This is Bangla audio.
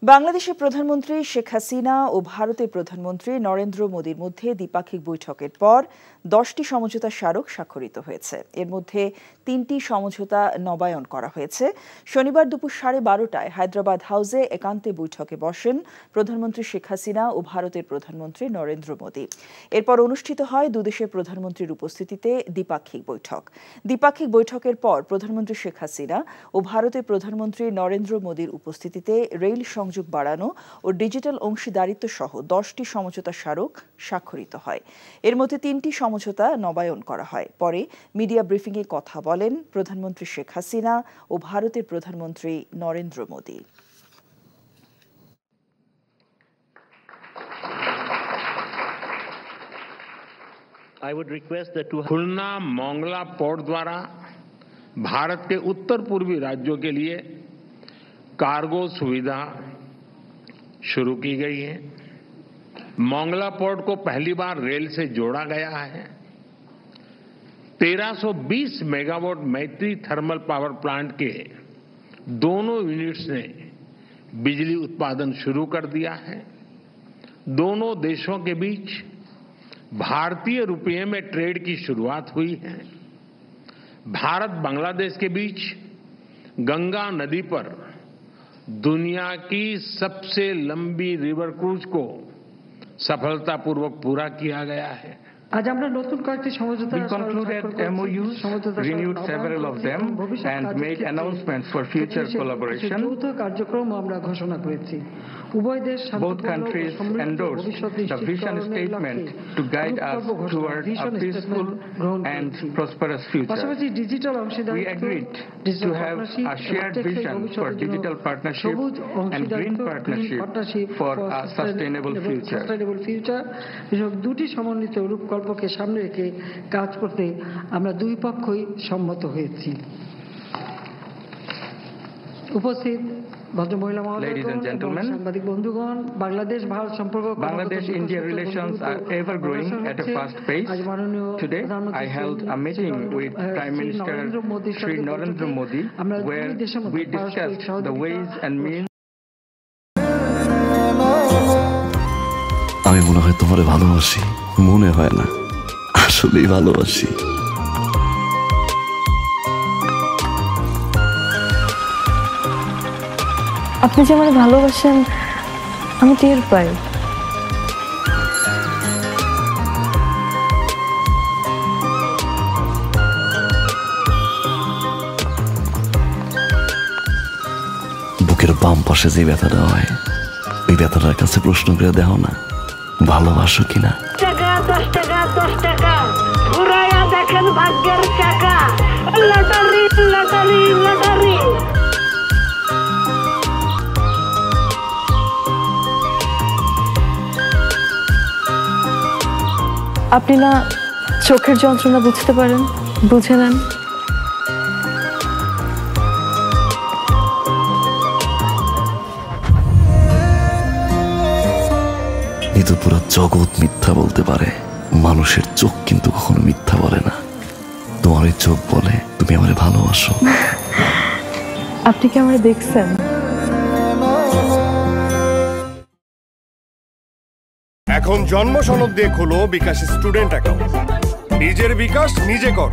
বাংলাদেশের প্রধানমন্ত্রী শেখ হাসিনা ও ভারতের প্রধানমন্ত্রী নরেন্দ্র মোদির মধ্যে দ্বিপাক্ষিক বৈঠকের পর 10টি সমঝোতা স্মারক স্বাক্ষরিত হয়েছে। এর মধ্যে 3টি সমঝোতা নবায়ন করা হয়েছে। শনিবার দুপুর 12:30টায় হায়দ্রাবাদ হাউসে একান্তে বৈঠকে বসেন প্রধানমন্ত্রী শেখ হাসিনা ও ভারতের প্রধানমন্ত্রী নরেন্দ্র মোদি। এরপর অনুষ্ঠিত হয় দুদেশের প্রধানমন্ত্রীর উপস্থিতিতে দ্বিপাক্ষিক বৈঠক। দ্বিপাক্ষিক বৈঠকের পর প্রধানমন্ত্রী শেখ হাসিনা ও ভারতের প্রধানমন্ত্রী নরেন্দ্র মোদির উপস্থিতিতে রেল সংযোগ বাড়ানো ও ডিজিটাল অংশীদারিত্ব সহ 10টি সমঝোতা স্মারক স্বাক্ষরিত হয়। এর মধ্যে 3টি সমঝোতা নবায়ন করা হয়। পরে মিডিয়া ব্রিফিংয়ে কথা বলেন প্রধানমন্ত্রী শেখ হাসিনা ও ভারতের প্রধানমন্ত্রী Narendra Modi. I would request the two Khulna Mongla port द्वारा भारत के उत्तर पूर्वी राज्यों के लिए कार्गो सुविधा शुरू की गई है। मोंगला पोर्ट को पहली बार रेल से जोड़ा गया है। 1320 मेगावाट मैत्री थर्मल पावर प्लांट के दोनों यूनिट्स ने बिजली उत्पादन शुरू कर दिया है। दोनों देशों के बीच भारतीय रुपये में ट्रेड की शुरुआत हुई है। भारत बांग्लादेश के बीच गंगा नदी पर दुनिया की सबसे लंबी रिवर क्रूज को सफलतापूर्वक पूरा किया गया है। We concluded MOUs, renewed several of them, and made announcements for future collaboration. Both countries endorsed the vision statement to guide us toward a peaceful and prosperous future. We agreed to have a shared vision for digital partnership and green partnership for a sustainable future. গল্পকে সামনে রেখে কাজ করতে আমরা দুই পক্ষই সম্মত হয়েছি। উপস্থিত ভদ্রমহিলা Ladies and gentlemen, সাংবাদিক বন্ধুগণ, বাংলাদেশ ভারত সম্পর্ক Bangladesh-India relations are ever growing at a fast pace. Today, I held a meeting with Prime Minister Shri Narendra Modi, where we discussed the ways and means. আমি মনে হয় তোমারে ভালোবাসি, মনে হয় না, আসলেই ভালোবাসি। আপনি যে আমারে ভালোবাসেন আমি টের পাই। বুকের বাম পাশে যে ব্যথাটা হয়, ওই ব্যথাটার কাছে প্রশ্ন করে দেখো না, ভালোবাসো কিনা। 10 টাকা ঘুরাইয়া দেখেন ভাগ্যের চাকা। Lottery lottery lottery. আপনি না চোখের যন্ত্রণা বুঝতে পারেন, বুঝে নেন। কিন্তু পুরো জগৎ মিথ্যা বলতে পারে, মানুষের চোখ কিন্তু কখনো মিথ্যা বলে না। তোমার ওই চোখ বলে তুমি আমারে ভালোবাসো। আপনি কি আমারে দেখছেন? এখন জন্ম সনদ দিয়ে খোলো বিকাশ স্টুডেন্ট অ্যাকাউন্ট। নিজের বিকাশ নিজে কর।